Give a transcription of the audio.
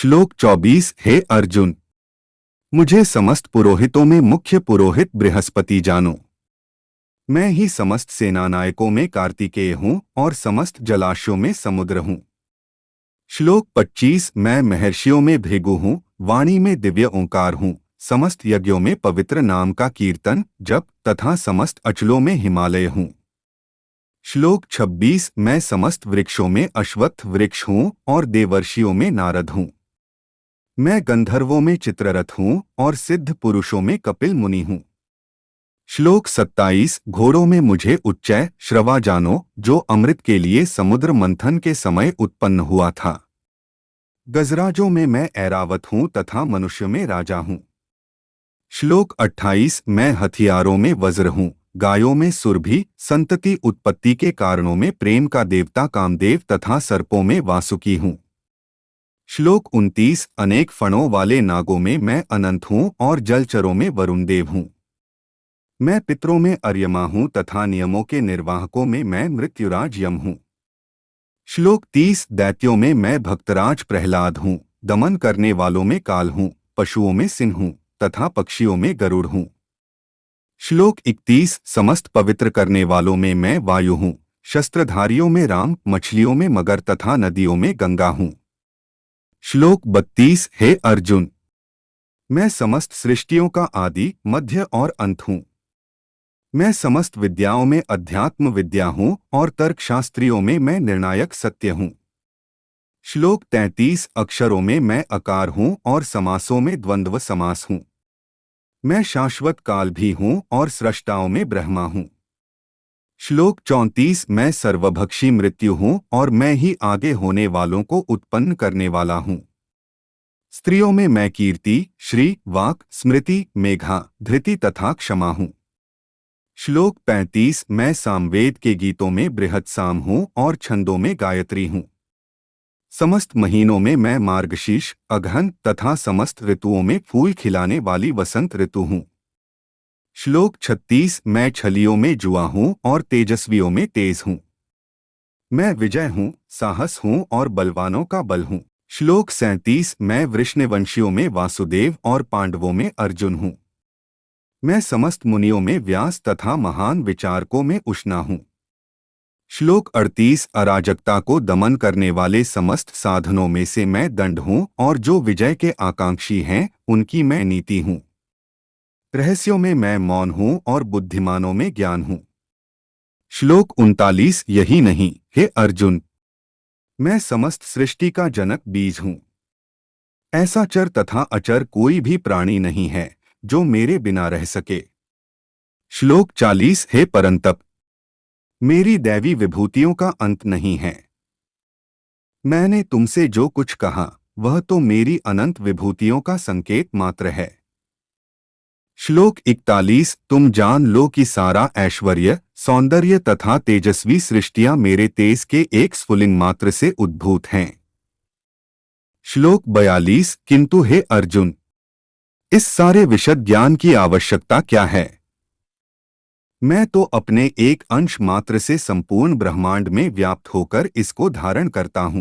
श्लोक 24। हे अर्जुन, मुझे समस्त पुरोहितों में मुख्य पुरोहित बृहस्पति जानो। मैं ही समस्त सेनानायकों में कार्तिकेय हूँ और समस्त जलाशयों में समुद्र हूँ। श्लोक 25। मैं महर्षियों में भृगु हूँ, वाणी में दिव्य ओंकार हूँ, समस्त यज्ञों में पवित्र नाम का कीर्तन जप तथा समस्त अचलों में हिमालय हूँ। श्लोक 26। मैं समस्त वृक्षों में अश्वत्थ वृक्ष हूँ और देवर्षियों में नारद हूँ। मैं गंधर्वों में चित्ररथ हूँ और सिद्ध पुरुषों में कपिल मुनि हूँ। श्लोक 27। घोड़ों में मुझे उच्चै श्रवा जानो, जो अमृत के लिए समुद्र मंथन के समय उत्पन्न हुआ था। गजराजों में मैं ऐरावत हूँ तथा मनुष्य में राजा हूँ। श्लोक 28। मैं हथियारों में वज्र हूँ, गायों में सुरभि, संतति उत्पत्ति के कारणों में प्रेम का देवता कामदेव तथा सर्पों में वासुकी हूँ। श्लोक 29। अनेक फणों वाले नागों में मैं अनंत हूँ और जलचरों में वरुण देव हूँ। मैं पितरों में अर्यमा हूँ तथा नियमों के निर्वाहकों में मैं मृत्युराज यम हूँ। श्लोक 30। दैत्यों में मैं भक्तराज प्रहलाद हूँ, दमन करने वालों में काल हूँ, पशुओं में सिंह हूँ तथा पक्षियों में गरुड़ हूँ। श्लोक 31। समस्त पवित्र करने वालों में मैं वायु हूँ, शस्त्रधारियों में राम, मछलियों में मगर तथा नदियों में गंगा हूँ। श्लोक 32। हे अर्जुन, मैं समस्त सृष्टियों का आदि, मध्य और अंत हूँ। मैं समस्त विद्याओं में अध्यात्म विद्या हूँ और तर्कशास्त्रियों में मैं निर्णायक सत्य हूँ। श्लोक 33। अक्षरों में मैं अकार हूँ और समासों में द्वंद्व समास हूँ। मैं शाश्वत काल भी हूँ और स्रष्टाओं में ब्रह्मा हूँ। श्लोक 34। मैं सर्वभक्षी मृत्यु हूँ और मैं ही आगे होने वालों को उत्पन्न करने वाला हूँ। स्त्रियों में मैं कीर्ति, श्री, वाक, स्मृति, मेघा, धृति तथा क्षमा हूँ। श्लोक 35। मैं सामवेद के गीतों में बृहत् साम हूँ और छंदों में गायत्री हूँ। समस्त महीनों में मैं मार्गशीर्ष, अगहन तथा समस्त ऋतुओं में फूल खिलाने वाली वसंत ऋतु हूँ। श्लोक 36। मैं छलियों में जुआ हूँ और तेजस्वियों में तेज हूँ। मैं विजय हूँ, साहस हूँ और बलवानों का बल हूँ। श्लोक 37। मैं वृष्णवंशियों में वासुदेव और पांडवों में अर्जुन हूँ। मैं समस्त मुनियों में व्यास तथा महान विचारकों में उष्णा हूँ। श्लोक 38। अराजकता को दमन करने वाले समस्त साधनों में से मैं दंड हूँ और जो विजय के आकांक्षी हैं उनकी मैं नीति हूँ। रहस्यों में मैं मौन हूँ और बुद्धिमानों में ज्ञान हूँ। श्लोक 39। यही नहीं, हे अर्जुन, मैं समस्त सृष्टि का जनक बीज हूँ। ऐसा चर तथा अचर कोई भी प्राणी नहीं है जो मेरे बिना रह सके। श्लोक 40। हे परंतप, मेरी दैवी विभूतियों का अंत नहीं है। मैंने तुमसे जो कुछ कहा वह तो मेरी अनंत विभूतियों का संकेत मात्र है। श्लोक 41। तुम जान लो कि सारा ऐश्वर्य, सौंदर्य तथा तेजस्वी सृष्टियां मेरे तेज के एक स्फुलिंग मात्र से उद्भूत हैं। श्लोक 42। किंतु हे अर्जुन, इस सारे विशद ज्ञान की आवश्यकता क्या है? मैं तो अपने एक अंश मात्र से संपूर्ण ब्रह्मांड में व्याप्त होकर इसको धारण करता हूँ।